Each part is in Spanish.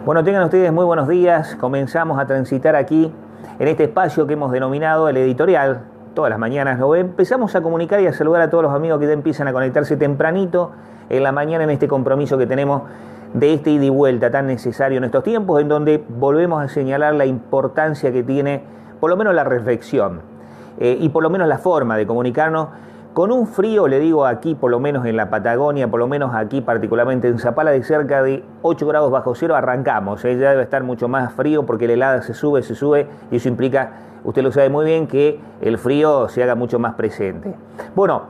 Bueno, tengan ustedes muy buenos días. Comenzamos a transitar aquí en este espacio que hemos denominado el editorial. Todas las mañanas lo empezamos a comunicar y a saludar a todos los amigos que ya empiezan a conectarse tempranito en la mañana en este compromiso que tenemos de este ida y vuelta tan necesario en estos tiempos, en donde volvemos a señalar la importancia que tiene por lo menos la reflexión y por lo menos la forma de comunicarnos. Con un frío, le digo aquí, por lo menos en la Patagonia, por lo menos aquí particularmente en Zapala, de cerca de 8 grados bajo cero, arrancamos. Ya debe estar mucho más frío porque el helada se sube, y eso implica, usted lo sabe muy bien, que el frío se haga mucho más presente. Bueno,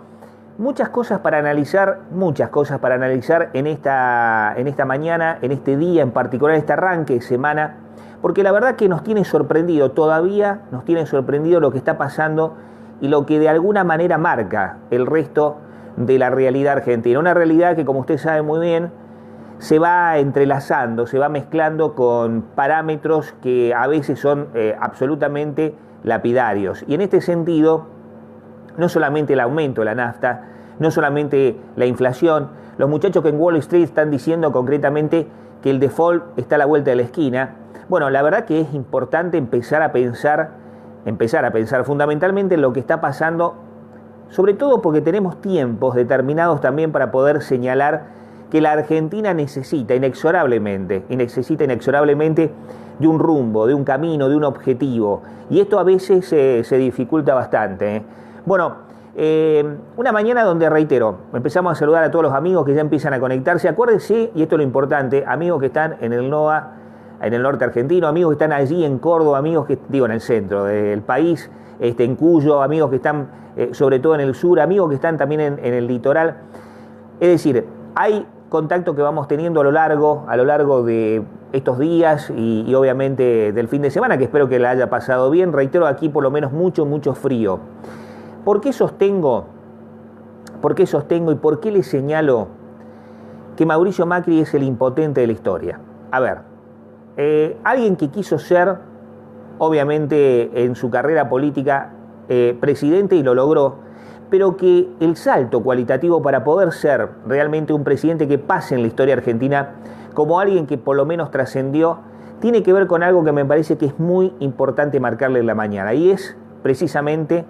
muchas cosas para analizar en esta mañana, en este día en particular, este arranque de semana, porque la verdad que nos tiene sorprendido, todavía nos tiene sorprendido lo que está pasando y lo que de alguna manera marca el resto de la realidad argentina. Una realidad que, como usted sabe muy bien, se va entrelazando, se va mezclando con parámetros que a veces son absolutamente lapidarios. Y en este sentido, no solamente el aumento de la nafta, no solamente la inflación, los muchachos que en Wall Street están diciendo concretamente que el default está a la vuelta de la esquina. Bueno, la verdad que es importante empezar a pensar fundamentalmente en lo que está pasando, sobre todo porque tenemos tiempos determinados también para poder señalar que la Argentina necesita inexorablemente de un rumbo, de un camino, de un objetivo. Y esto a veces se dificulta bastante. Bueno, una mañana donde, reitero, empezamos a saludar a todos los amigos que ya empiezan a conectarse. Acuérdense, y esto es lo importante, amigos que están en el NOA, en el norte argentino, amigos que están allí en Córdoba, amigos que, en el centro del país, en Cuyo, amigos que están sobre todo en el sur, amigos que están también en el litoral. Es decir, hay contacto que vamos teniendo a lo largo de estos días y obviamente del fin de semana, que espero que la haya pasado bien. Reitero, aquí por lo menos mucho frío. ¿Por qué sostengo y por qué le señalo que Mauricio Macri es el impotente de la historia? A ver, alguien que quiso ser, obviamente, en su carrera política presidente y lo logró, pero que el salto cualitativo para poder ser realmente un presidente que pase en la historia argentina como alguien que por lo menos trascendió, tiene que ver con algo que me parece que es muy importante marcarle en la mañana, y es precisamente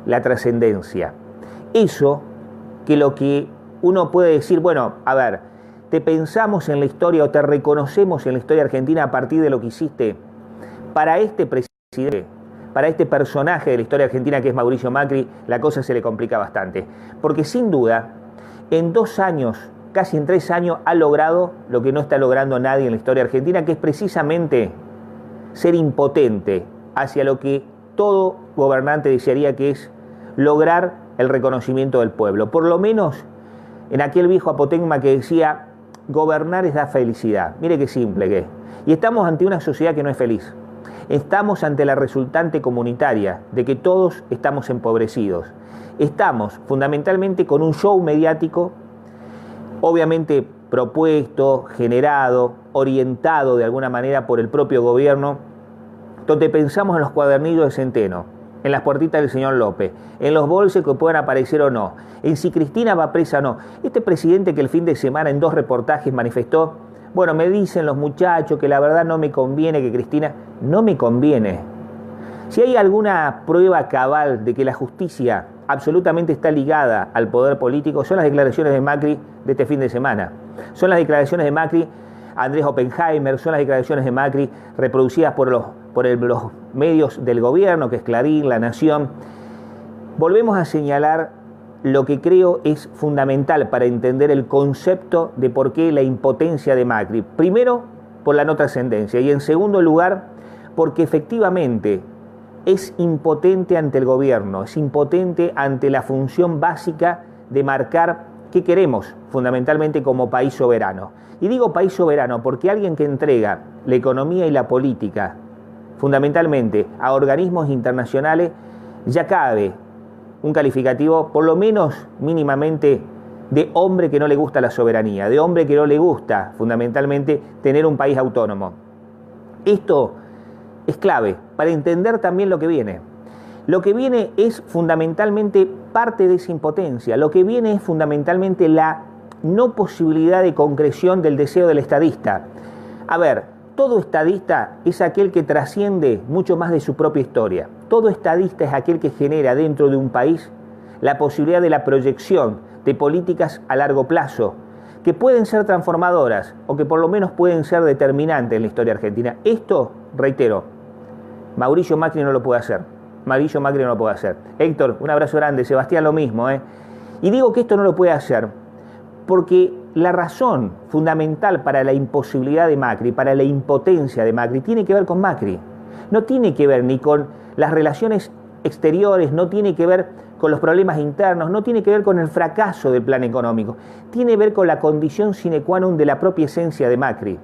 la trascendencia. Eso que lo que uno puede decir, bueno, a ver, te pensamos en la historia o te reconocemos en la historia argentina a partir de lo que hiciste para este presidente, para este personaje de la historia argentina que es Mauricio Macri, la cosa se le complica bastante. Porque sin duda, en 2 años, casi en 3 años, ha logrado lo que no está logrando nadie en la historia argentina, que es precisamente ser impotente hacia lo que todo gobernante desearía, que es lograr el reconocimiento del pueblo. Por lo menos en aquel viejo apotegma que decía, gobernar es dar felicidad. Mire qué simple que es. Y estamos ante una sociedad que no es feliz. Estamos ante la resultante comunitaria de que todos estamos empobrecidos. Estamos fundamentalmente con un show mediático, obviamente propuesto, generado, orientado de alguna manera por el propio gobierno, donde pensamos en los cuadernillos de Centeno, en las puertitas del señor López, en los bolsos que puedan aparecer o no, en si Cristina va presa o no. Este presidente que el fin de semana en 2 reportajes manifestó, bueno, me dicen los muchachos que la verdad no me conviene que Cristina, no me conviene. Si hay alguna prueba cabal de que la justicia absolutamente está ligada al poder político, son las declaraciones de Macri de este fin de semana. Son las declaraciones de Macri, Andrés Oppenheimer, son las declaraciones de Macri reproducidas por los medios del gobierno, que es Clarín, La Nación. Volvemos a señalar lo que creo es fundamental para entender el concepto de por qué la impotencia de Macri. Primero, por la no trascendencia, y en segundo lugar, porque efectivamente es impotente ante el gobierno, es impotente ante la función básica de marcar qué queremos fundamentalmente como país soberano. Y digo país soberano porque alguien que entrega la economía y la política fundamentalmente a organismos internacionales, ya cabe un calificativo por lo menos mínimamente de hombre que no le gusta la soberanía, de hombre que no le gusta fundamentalmente tener un país autónomo. Esto es clave para entender también lo que viene. Lo que viene es fundamentalmente parte de esa impotencia, lo que viene es fundamentalmente la no posibilidad de concreción del deseo del estadista. A ver, todo estadista es aquel que trasciende mucho más de su propia historia. Todo estadista es aquel que genera dentro de un país la posibilidad de la proyección de políticas a largo plazo, que pueden ser transformadoras o que por lo menos pueden ser determinantes en la historia argentina. Esto, reitero, Mauricio Macri no lo puede hacer. Mauricio Macri no lo puede hacer. Héctor, un abrazo grande. Sebastián, lo mismo. Y digo que esto no lo puede hacer porque la razón fundamental para la imposibilidad de Macri, para la impotencia de Macri, tiene que ver con Macri. No tiene que ver ni con las relaciones exteriores, no tiene que ver con los problemas internos, no tiene que ver con el fracaso del plan económico. Tiene que ver con la condición sine qua non de la propia esencia de Macri.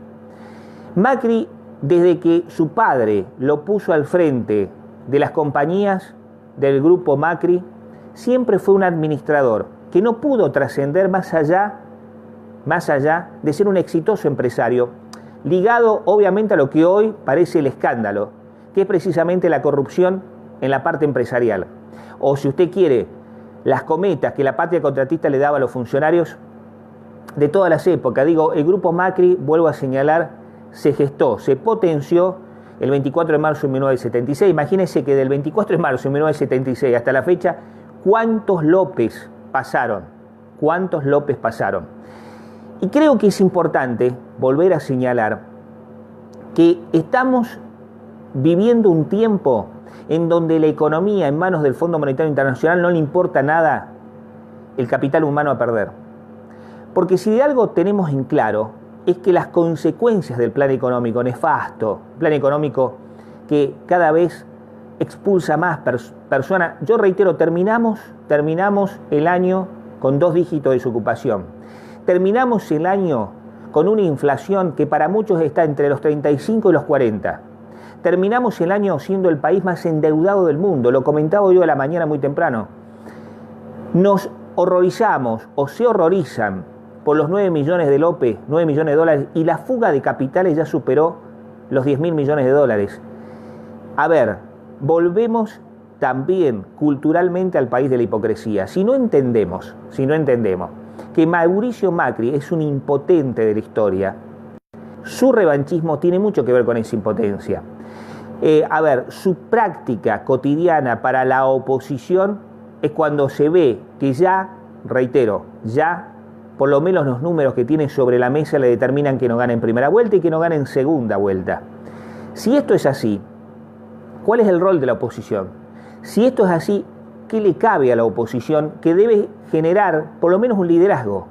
Macri, desde que su padre lo puso al frente de las compañías del grupo Macri, siempre fue un administrador que no pudo trascender más allá de ser un exitoso empresario, ligado obviamente a lo que hoy parece el escándalo, que es precisamente la corrupción en la parte empresarial. O si usted quiere, las cometas que la patria contratista le daba a los funcionarios de todas las épocas. Digo, el grupo Macri, vuelvo a señalar, se gestó, se potenció el 24 de marzo de 1976. Imagínense que del 24 de marzo de 1976 hasta la fecha, ¿cuántos López pasaron? ¿Cuántos López pasaron? Y creo que es importante volver a señalar que estamos viviendo un tiempo en donde la economía en manos del Fondo Monetario Internacional no le importa nada el capital humano a perder. Porque si de algo tenemos en claro es que las consecuencias del plan económico nefasto, plan económico que cada vez expulsa más personas, yo reitero, terminamos el año con 2 dígitos de desocupación. Terminamos el año con una inflación que para muchos está entre los 35 y los 40. Terminamos el año siendo el país más endeudado del mundo. Lo comentaba yo a la mañana muy temprano. Nos horrorizamos o se horrorizan por los 9 millones de López, 9 millones de dólares, y la fuga de capitales ya superó los 10.000 millones de dólares. A ver, volvemos también culturalmente al país de la hipocresía. Si no entendemos que Mauricio Macri es un impotente de la historia, su revanchismo tiene mucho que ver con esa impotencia. A ver, su práctica cotidiana para la oposición es cuando se ve que ya, reitero, ya por lo menos los números que tiene sobre la mesa le determinan que no gane en primera vuelta y que no gane en segunda vuelta. Si esto es así, ¿cuál es el rol de la oposición? Si esto es así, ¿qué le cabe a la oposición que debe generar por lo menos un liderazgo?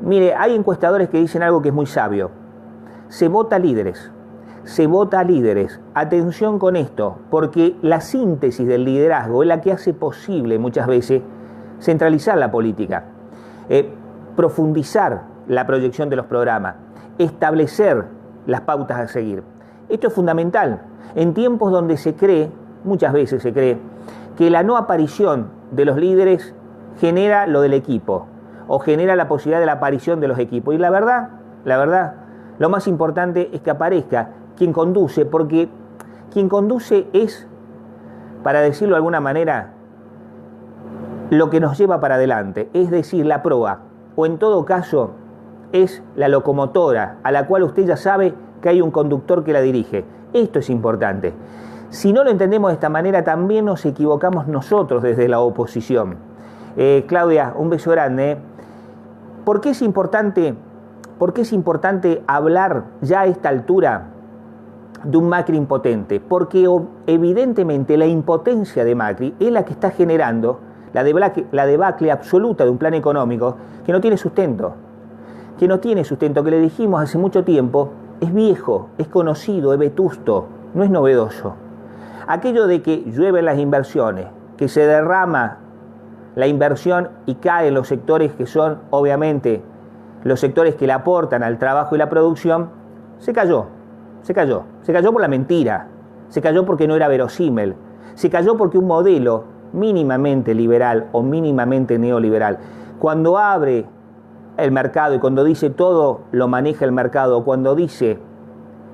Mire, hay encuestadores que dicen algo que es muy sabio. Se vota a líderes. Se vota a líderes. Atención con esto, porque la síntesis del liderazgo es la que hace posible muchas veces centralizar la política, profundizar la proyección de los programas, establecer las pautas a seguir. Esto es fundamental en tiempos donde se cree, muchas veces se cree, que la no aparición de los líderes genera lo del equipo o genera la posibilidad de la aparición de los equipos. Y la verdad, lo más importante es que aparezca quien conduce, porque quien conduce es, para decirlo de alguna manera, lo que nos lleva para adelante, es decir, la proa, o en todo caso es la locomotora a la cual usted ya sabe que hay un conductor que la dirige. Esto es importante. Si no lo entendemos de esta manera, también nos equivocamos nosotros desde la oposición. Claudia, un beso grande. ¿Por qué es importante hablar ya a esta altura de un Macri impotente? Porque evidentemente la impotencia de Macri es la que está generando la debacle absoluta de un plan económico que no tiene sustento, que le dijimos hace mucho tiempo, es viejo, es conocido, es vetusto, no es novedoso. Aquello de que llueven las inversiones, que se derrama la inversión y cae en los sectores que son, obviamente, los sectores que le aportan al trabajo y la producción, se cayó por la mentira, se cayó porque no era verosímil, se cayó porque un modelo mínimamente liberal o mínimamente neoliberal, cuando abre el mercado y cuando dice todo lo maneja el mercado, cuando dice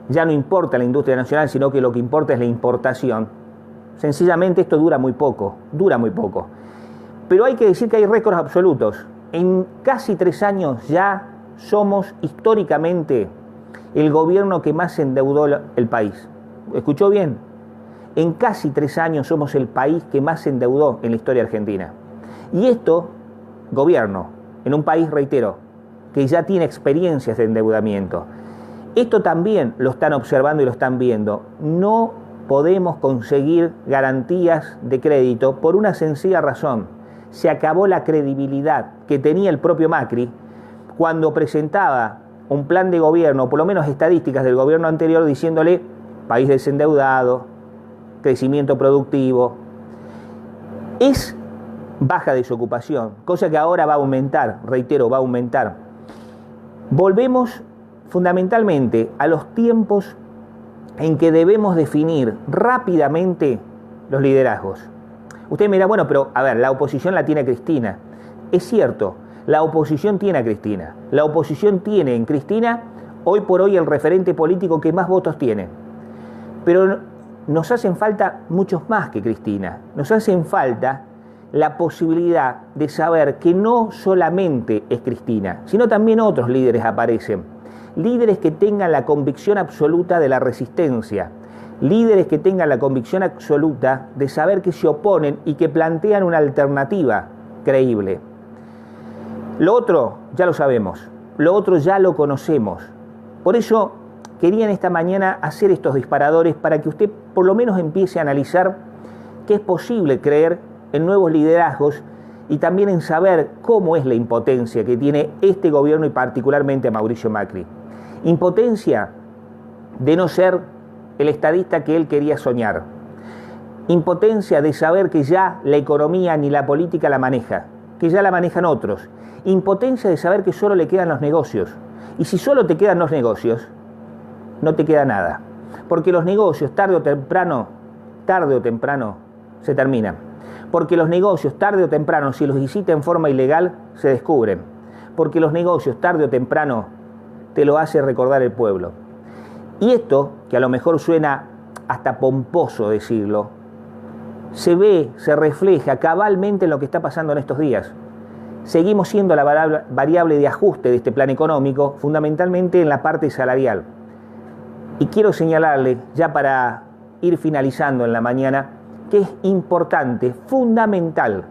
ya no importa la industria nacional, sino que lo que importa es la importación, sencillamente esto dura muy poco. Pero hay que decir que hay récords absolutos. En casi 3 años ya somos históricamente el gobierno que más endeudó el país. ¿Escuchó bien? En casi 3 años somos el país que más se endeudó en la historia argentina. Y esto, gobierno, en un país, reitero, que ya tiene experiencias de endeudamiento. Esto también lo están observando y lo están viendo. No podemos conseguir garantías de crédito por una sencilla razón. Se acabó la credibilidad que tenía el propio Macri cuando presentaba un plan de gobierno, por lo menos estadísticas del gobierno anterior, diciéndole país desendeudado, crecimiento productivo. Es baja desocupación, cosa que ahora va a aumentar, reitero, va a aumentar. Volvemos fundamentalmente a los tiempos en que debemos definir rápidamente los liderazgos. Usted me dirá, bueno, pero a ver, la oposición la tiene Cristina. Es cierto, la oposición tiene a Cristina. La oposición tiene en Cristina, hoy por hoy, el referente político que más votos tiene. Pero nos hacen falta muchos más que Cristina. Nos hacen falta la posibilidad de saber que no solamente es Cristina, sino también otros líderes aparecen. Líderes que tengan la convicción absoluta de la resistencia, líderes que tengan la convicción absoluta de saber que se oponen y que plantean una alternativa creíble. Lo otro ya lo sabemos, lo otro ya lo conocemos. Por eso quería en esta mañana hacer estos disparadores para que usted por lo menos empiece a analizar que es posible creer en nuevos liderazgos y también en saber cómo es la impotencia que tiene este gobierno y particularmente a Mauricio Macri. Impotencia de no ser el estadista que él quería soñar. Impotencia de saber que ya la economía ni la política la maneja, que ya la manejan otros. Impotencia de saber que solo le quedan los negocios. Y si solo te quedan los negocios, no te queda nada. Porque los negocios tarde o temprano se terminan. Porque los negocios tarde o temprano, si los hiciste en forma ilegal, se descubren. Porque los negocios tarde o temprano te lo hace recordar el pueblo. Y esto, que a lo mejor suena hasta pomposo decirlo, se ve, se refleja cabalmente en lo que está pasando en estos días. Seguimos siendo la variable de ajuste de este plan económico, fundamentalmente en la parte salarial. Y quiero señalarle, ya para ir finalizando en la mañana, que es importante, fundamental,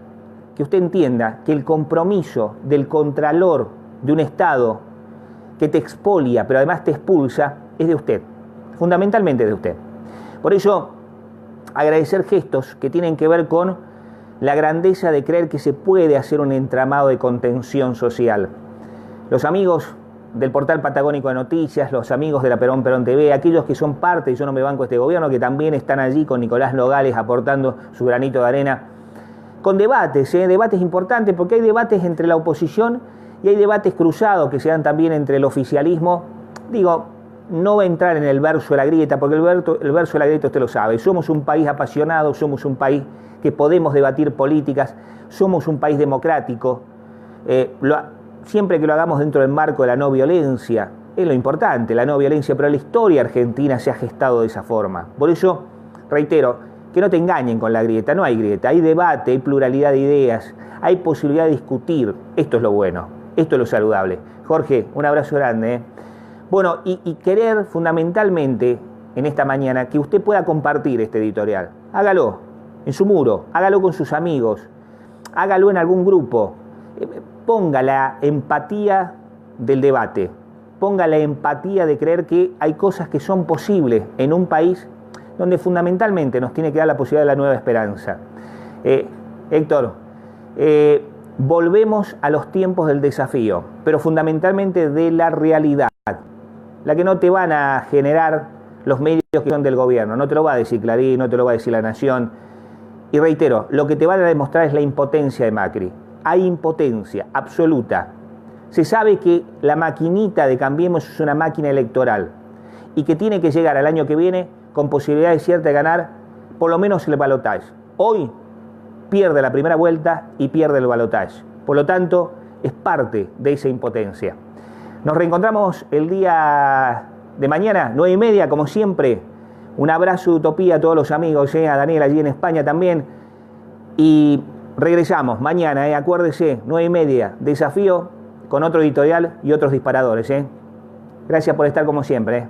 que usted entienda que el compromiso del contralor de un Estado que te expolia, pero además te expulsa, es de usted, fundamentalmente de usted. Por eso, agradecer gestos que tienen que ver con la grandeza de creer que se puede hacer un entramado de contención social. Los amigos del portal Patagónico de Noticias, los amigos de la Perón TV, aquellos que son parte, y yo no me banco este gobierno, que también están allí con Nicolás Nogales aportando su granito de arena, con debates, debates importantes, porque hay debates entre la oposición y hay debates cruzados que se dan también entre el oficialismo. Digo, no va a entrar en el verso de la grieta, porque el verso de la grieta usted lo sabe. Somos un país apasionado, somos un país que podemos debatir políticas, somos un país democrático, siempre que lo hagamos dentro del marco de la no violencia, es lo importante, la no violencia, pero la historia argentina se ha gestado de esa forma. Por eso, reitero, que no te engañen con la grieta, no hay grieta, hay debate, hay pluralidad de ideas, hay posibilidad de discutir, esto es lo bueno, esto es lo saludable. Jorge, un abrazo grande. Bueno, y querer fundamentalmente en esta mañana que usted pueda compartir este editorial. Hágalo en su muro, hágalo con sus amigos, hágalo en algún grupo. Ponga la empatía del debate, ponga la empatía de creer que hay cosas que son posibles en un país donde fundamentalmente nos tiene que dar la posibilidad de la nueva esperanza. Héctor, volvemos a los tiempos del desafío, pero fundamentalmente de la realidad, la que no te van a generar los medios que son del gobierno, no te lo va a decir Clarín, no te lo va a decir La Nación. Y reitero, lo que te van a demostrar es la impotencia de Macri. Hay impotencia absoluta. Se sabe que la maquinita de Cambiemos es una máquina electoral y que tiene que llegar al año que viene con posibilidades ciertas de ganar por lo menos el balotaje. Hoy pierde la primera vuelta y pierde el balotaje. Por lo tanto, es parte de esa impotencia. Nos reencontramos el día de mañana, 9:30, como siempre. Un abrazo de utopía a todos los amigos, a Daniel allí en España también. Y regresamos mañana, acuérdese, 9:30, desafío con otro editorial y otros disparadores. Gracias por estar como siempre.